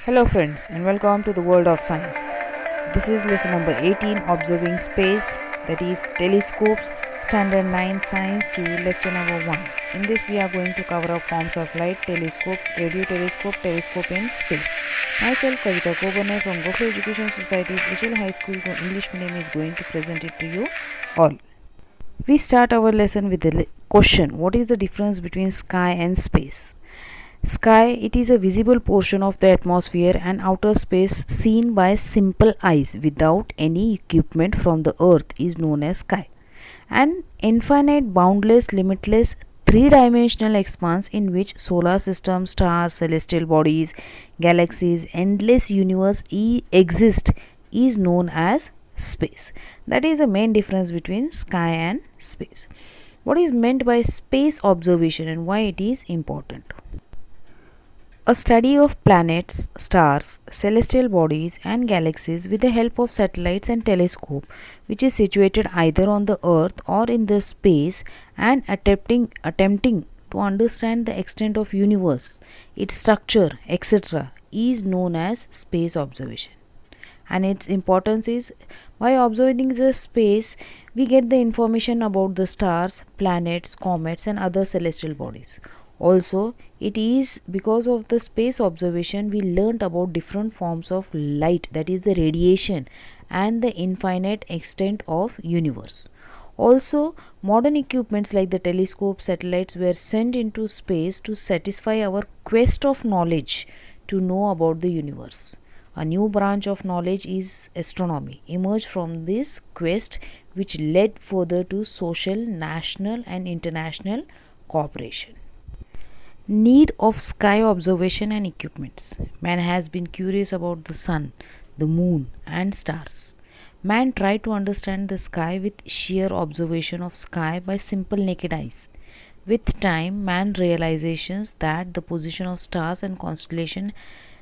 Hello friends and welcome to the world of science. This is lesson number 18, observing space, that is telescopes, standard 9 science to lecture number 1. In this we are going to cover up forms of light, telescope, radio telescope in space. Myself Kavita Kobane from Gokhale Education Society's HL High School English Medium is going to present it to you all. We start our lesson with the question: what is the difference between sky and space? Sky, it is a visible portion of the atmosphere and outer space seen by simple eyes without any equipment from the earth is known as sky. An infinite, boundless, limitless, three-dimensional expanse in which solar systems, stars, celestial bodies, galaxies, endless universe exist is known as space. That is the main difference between sky and space. What is meant by space observation and why it is important? A study of planets, stars, celestial bodies and galaxies with the help of satellites and telescope, which is situated either on the earth or in the space, and attempting to understand the extent of universe, its structure, etc., is known as space observation. And its importance is, by observing the space we get the information about the stars, planets, comets and other celestial bodies. Also, it is because of the space observation we learnt about different forms of light, that is the radiation, and the infinite extent of universe. Also, modern equipments like the telescope, satellites were sent into space to satisfy our quest of knowledge to know about the universe. A new branch of knowledge is astronomy, emerged from this quest, which led further to social, national and international cooperation. Need of sky observation and equipments. Man has been curious about the sun, the moon and stars. Man tried to understand the sky with sheer observation of sky by simple naked eyes. With time, man realizations that the position of stars and constellation,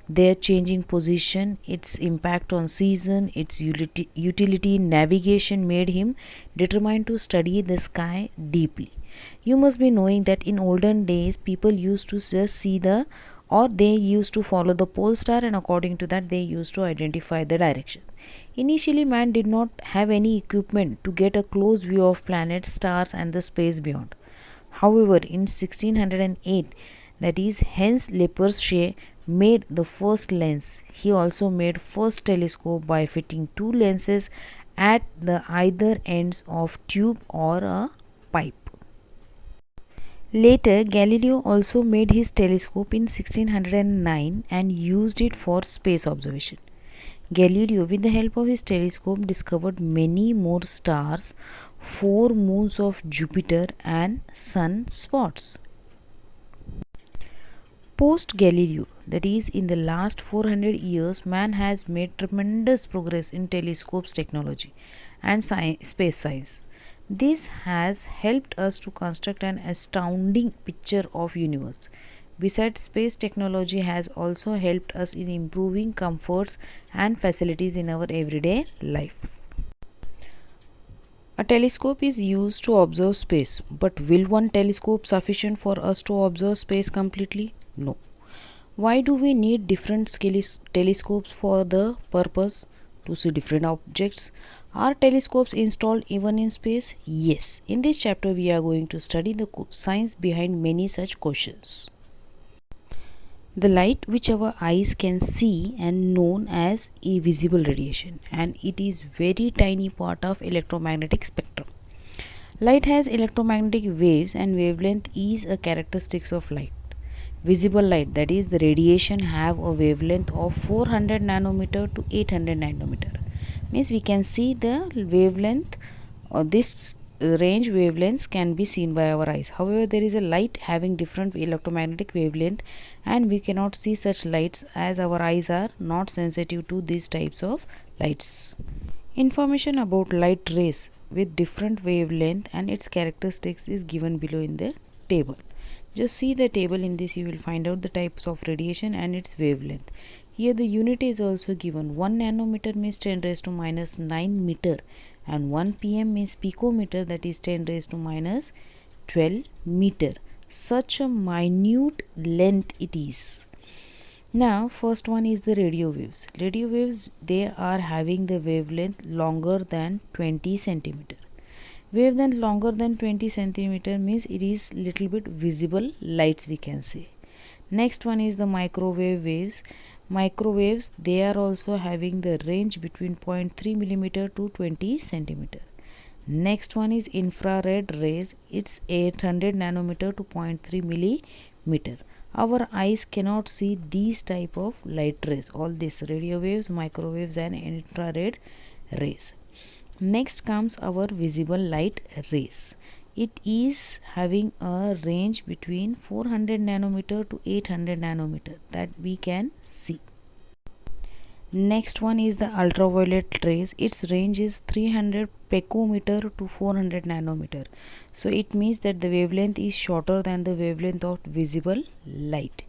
their changing position, its impact on season, its utility in navigation made him determined to study the sky deeply. You must be knowing that in olden days people used to just see they used to follow the pole star, and according to that they used to identify the direction. Initially man did not have any equipment to get a close view of planets, stars and the space beyond. However, in 1608, that is Hans Lippershey made the first lens. He also made first telescope by fitting two lenses at the either ends of tube or a pipe. Later, Galileo also made his telescope in 1609 and used it for space observation. Galileo, with the help of his telescope, discovered many more stars, 4 moons of Jupiter and sun spots. Post Galileo, that is in the last 400 years, man has made tremendous progress in telescopes technology and space science. This has helped us to construct an astounding picture of universe. Besides, space technology has also helped us in improving comforts and facilities in our everyday life. A telescope is used to observe space, but will one telescope sufficient for us to observe space completely? No. Why do we need different telescopes for the purpose? To see different objects. Are telescopes installed even in space? Yes. In this chapter we are going to study the science behind many such questions. The light which our eyes can see and known as a visible radiation, and it is very tiny part of electromagnetic spectrum. Light has electromagnetic waves and wavelength is a characteristics of light. Visible light, that is the radiation, have a wavelength of 400 nanometer to 800 nanometer. Means we can see the wavelength, or this range wavelengths can be seen by our eyes. However, there is a light having different electromagnetic wavelength and we cannot see such lights as our eyes are not sensitive to these types of lights. Information about light rays with different wavelength and its characteristics is given below in the table. Just see the table. In this you will find out the types of radiation and its wavelength. Here the unit is also given. 1 nanometer means 10 raised to minus 9 meter and 1 pm means picometer, that is 10 raised to minus 12 meter. Such a minute length it is. Now first one is the radio waves. Radio waves, they are having the wavelength longer than 20 centimeter. Wavelength longer than 20 centimeter means it is little bit visible lights, we can say. Next one is the microwave waves. Microwaves, they are also having the range between 0.3 millimeter to 20 centimeter. Next one is infrared rays. It's 800 nanometer to 0.3 millimeter. Our eyes cannot see these type of light rays, all these radio waves, microwaves and infrared rays. Next comes our visible light rays. It is having a range between 400 nanometer to 800 nanometer that we can see. Next one is the ultraviolet rays. Its range is 300 picometer to 400 nanometer. So it means that the wavelength is shorter than the wavelength of visible light.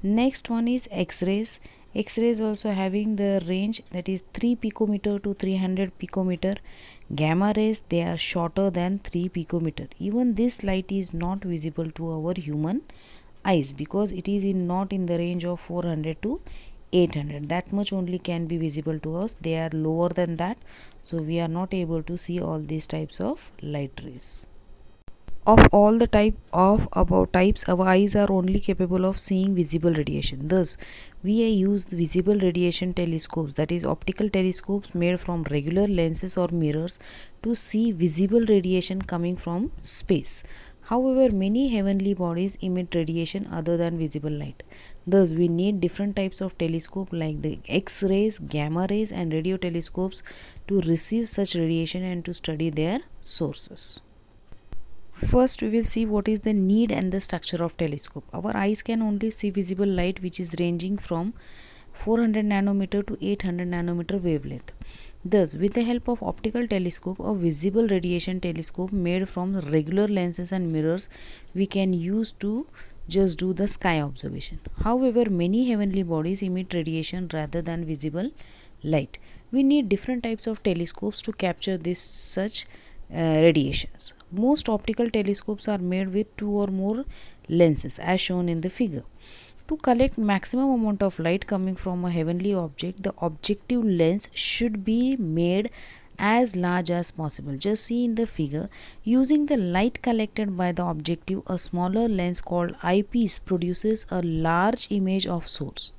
Next one is X-rays. X-rays also having the range that is 3 picometer to 300 picometer. Gamma rays, they are shorter than 3 picometer. Even this light is not visible to our human eyes because it is not in the range of 400 to 800. That much only can be visible to us. They are lower than that, so we are not able to see all these types of light rays. Of all the types, our eyes are only capable of seeing visible radiation. Thus, we use visible radiation telescopes, that is optical telescopes made from regular lenses or mirrors, to see visible radiation coming from space. However, many heavenly bodies emit radiation other than visible light. Thus, we need different types of telescope like the X-rays, gamma rays and radio telescopes to receive such radiation and to study their sources. First, we will see what is the need and the structure of telescope. Our eyes can only see visible light which is ranging from 400 nanometer to 800 nanometer wavelength. Thus, with the help of optical telescope, a visible radiation telescope made from regular lenses and mirrors, we can use to just do the sky observation. However, many heavenly bodies emit radiation rather than visible light. We need different types of telescopes to capture such radiations. Most optical telescopes are made with 2 or more lenses as shown in the figure. To collect maximum amount of light coming from a heavenly object, the objective lens should be made as large as possible. Just see in the figure, using the light collected by the objective, a smaller lens called eyepiece produces a large image of source.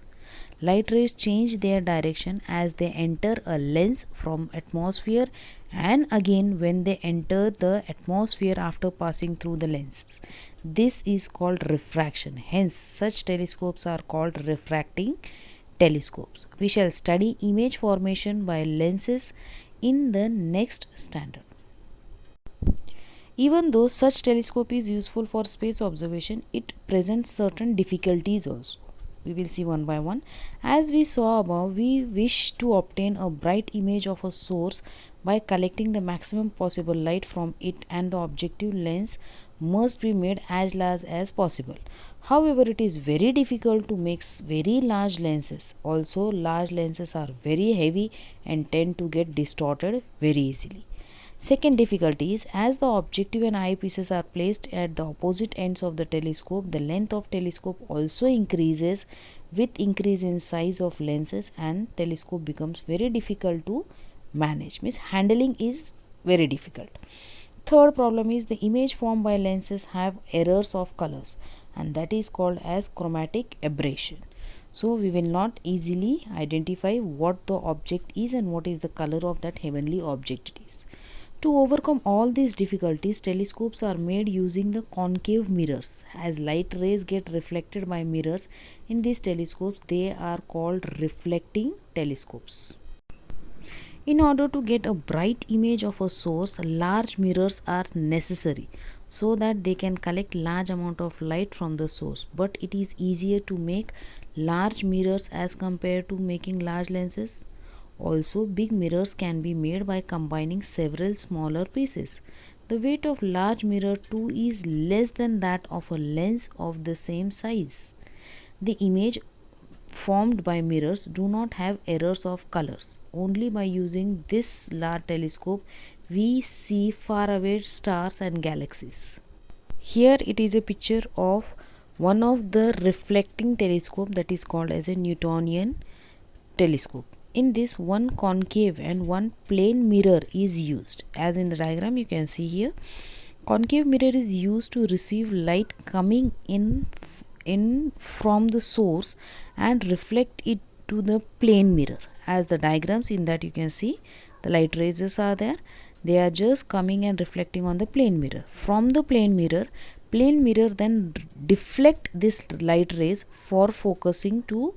Light rays change their direction as they enter a lens from atmosphere and again when they enter the atmosphere after passing through the lenses. This is called refraction. Hence, such telescopes are called refracting telescopes. We shall study image formation by lenses in the next standard. Even though such telescope is useful for space observation, it presents certain difficulties also. We will see one by one. As we saw above, we wish to obtain a bright image of a source by collecting the maximum possible light from it, and the objective lens must be made as large as possible. However, it is very difficult to make very large lenses. Also, large lenses are very heavy and tend to get distorted very easily. Second difficulty is, as the objective and eyepieces are placed at the opposite ends of the telescope, the length of telescope also increases with increase in size of lenses, and telescope becomes very difficult to manage. Means handling is very difficult. Third problem is the image formed by lenses have errors of colors, and that is called as chromatic aberration. So we will not easily identify what the object is and what is the color of that heavenly object it is. To overcome all these difficulties, telescopes are made using the concave mirrors. As light rays get reflected by mirrors in these telescopes, they are called reflecting telescopes. In order to get a bright image of a source, large mirrors are necessary so that they can collect large amount of light from the source. But it is easier to make large mirrors as compared to making large lenses. Also, big mirrors can be made by combining several smaller pieces. The weight of large mirror too is less than that of a lens of the same size. The image formed by mirrors do not have errors of colors. Only by using this large telescope we see far away stars and galaxies. Here it is a picture of one of the reflecting telescope that is called as a Newtonian telescope. In this, one concave and one plane mirror is used. As in the diagram you can see here, concave mirror is used to receive light coming in from the source and reflect it to the plane mirror. As the diagrams in that you can see, the light rays are there, they are just coming and reflecting on the plane mirror. From the plane mirror then deflect this light rays for focusing to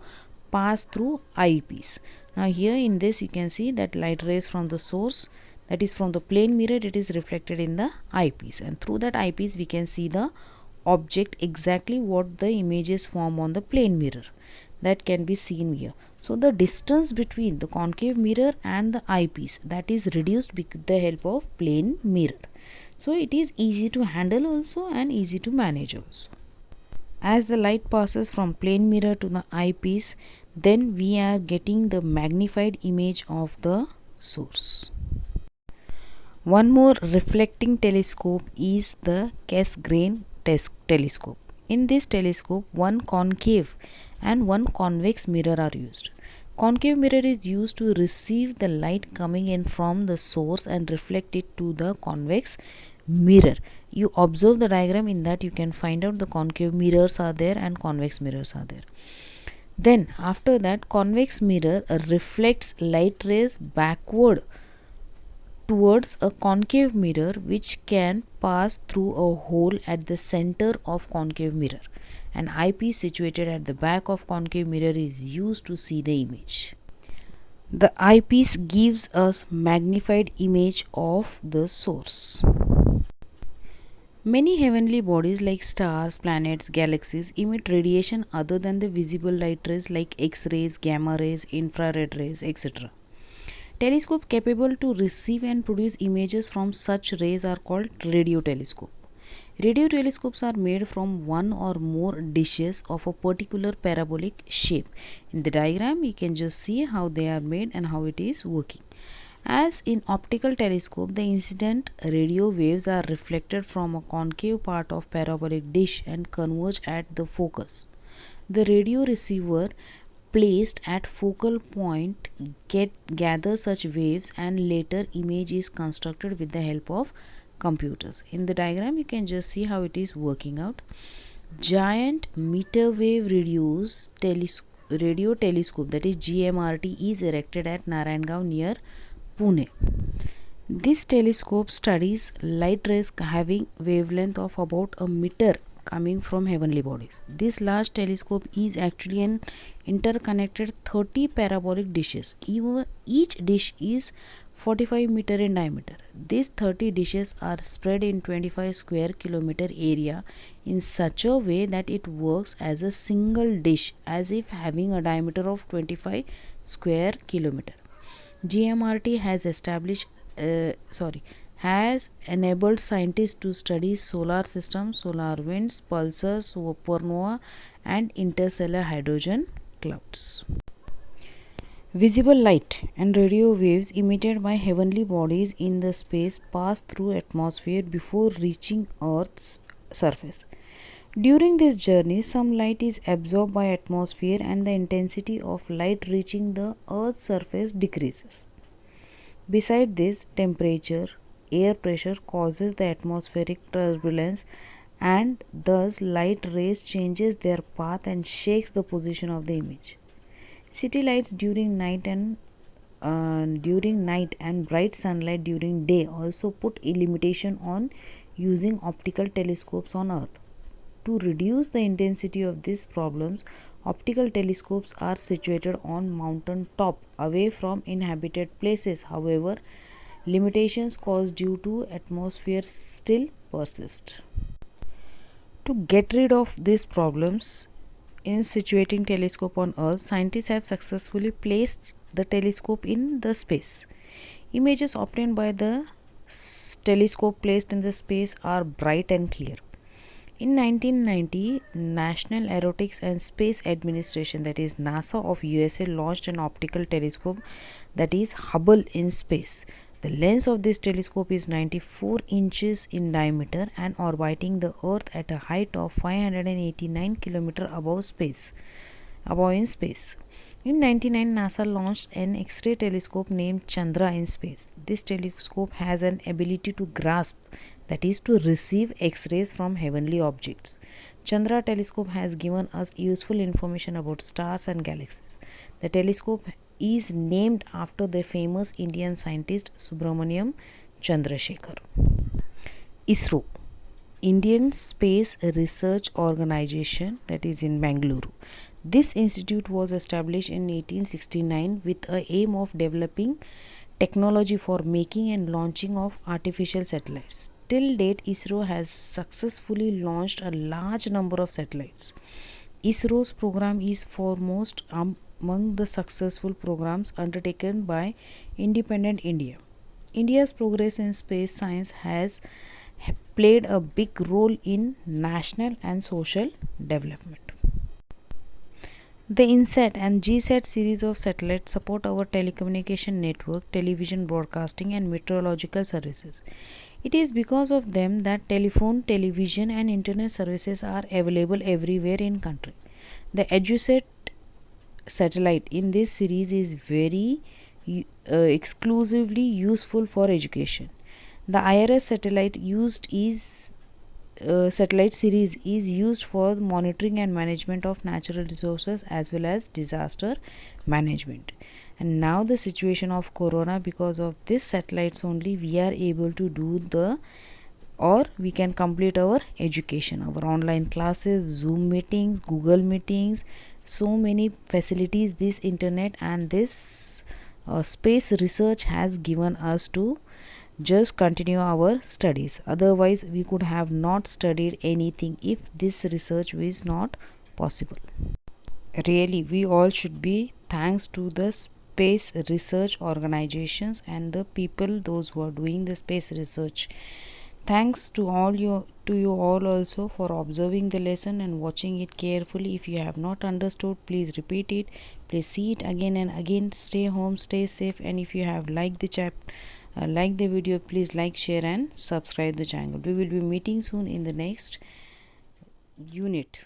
pass through eyepiece. Now here in this you can see that light rays from the source, that is from the plane mirror, it is reflected in the eyepiece, and through that eyepiece we can see the object exactly what the images form on the plane mirror, that can be seen here. So the distance between the concave mirror and the eyepiece, that is reduced with the help of plane mirror. So it is easy to handle also and easy to manage also. As the light passes from plane mirror to the eyepiece, then we are getting the magnified image of the source. One more reflecting telescope is the Cassegrain telescope. In this telescope, one concave and one convex mirror are used. Concave mirror is used to receive the light coming in from the source and reflect it to the convex mirror. You observe the diagram, in that you can find out the concave mirrors are there and convex mirrors are there. Then after that, convex mirror reflects light rays backward towards a concave mirror, which can pass through a hole at the center of concave mirror. An eyepiece situated at the back of concave mirror is used to see the image. The eyepiece gives us magnified image of the source. Many heavenly bodies like stars, planets, galaxies emit radiation other than the visible light rays like X-rays, gamma rays, infrared rays, etc. Telescopes capable to receive and produce images from such rays are called radio telescope. Radio telescopes are made from one or more dishes of a particular parabolic shape. In the diagram you can just see how they are made and how it is working. As in optical telescope, the incident radio waves are reflected from a concave part of parabolic dish and converge at the focus. The radio receiver placed at focal point gathers such waves, and later image is constructed with the help of computers. In the diagram you can just see how it is working out. Giant meter wave radio telescope, that is GMRT, is erected at Narayangaon near Pune. This telescope studies light rays having wavelength of about a meter coming from heavenly bodies. This large telescope is actually an interconnected 30 parabolic dishes. Each dish is 45 meter in diameter. These 30 dishes are spread in 25 square kilometer area in such a way that it works as a single dish, as if having a diameter of 25 square kilometer. GMRT has enabled scientists to study solar systems, solar winds, pulsars, supernova, and interstellar hydrogen clouds. Visible light and radio waves emitted by heavenly bodies in the space pass through atmosphere before reaching Earth's surface. During this journey, some light is absorbed by atmosphere and the intensity of light reaching the Earth's surface decreases. Besides this, temperature, air pressure causes the atmospheric turbulence, and thus light rays changes their path and shakes the position of the image. City lights during night and bright sunlight during day also put a limitation on using optical telescopes on Earth. To reduce the intensity of these problems, optical telescopes are situated on mountain top away from inhabited places. However, limitations caused due to atmosphere still persist. To get rid of these problems in situating telescope on Earth, scientists have successfully placed the telescope in the space. Images obtained by the telescope placed in the space are bright and clear. In 1990, National Aeronautics and Space Administration, that is NASA of USA, launched an optical telescope, that is Hubble, in space. The length of this telescope is 94 inches in diameter and orbiting the Earth at a height of 589 km above in space. In 1999, NASA launched an X-ray telescope named Chandra in space. This telescope has an ability to grasp, that is to receive X-rays from heavenly objects. Chandra telescope has given us useful information about stars and galaxies. The telescope is named after the famous Indian scientist Subramaniam Chandrasekhar. ISRO, Indian Space Research Organization, that is in Bangalore. This institute was established in 1869 with the aim of developing technology for making and launching of artificial satellites. Till date, ISRO has successfully launched a large number of satellites. ISRO's program is foremost among the successful programs undertaken by independent India. India's progress in space science has played a big role in national and social development. The INSAT and GSAT series of satellites support our telecommunication network, television broadcasting and meteorological services. It is because of them that telephone, television and internet services are available everywhere in country. The EduSat satellite in this series is very exclusively useful for education. The IRS satellite series is used for monitoring and management of natural resources as well as disaster management. And now the situation of corona, because of this satellites only we are able to do we can complete our education, our online classes, Zoom meetings, Google meetings, so many facilities this internet and this space research has given us to just continue our studies. Otherwise we could have not studied anything if this research was not possible. Really, we all should be thanks to the space research organizations and the people, those who are doing the space research. Thanks to you all also for observing the lesson and watching it carefully. If you have not understood, please repeat it, please see it again and again. Stay home, stay safe, and if you have liked the video, please like, share and subscribe the channel. We will be meeting soon in the next unit.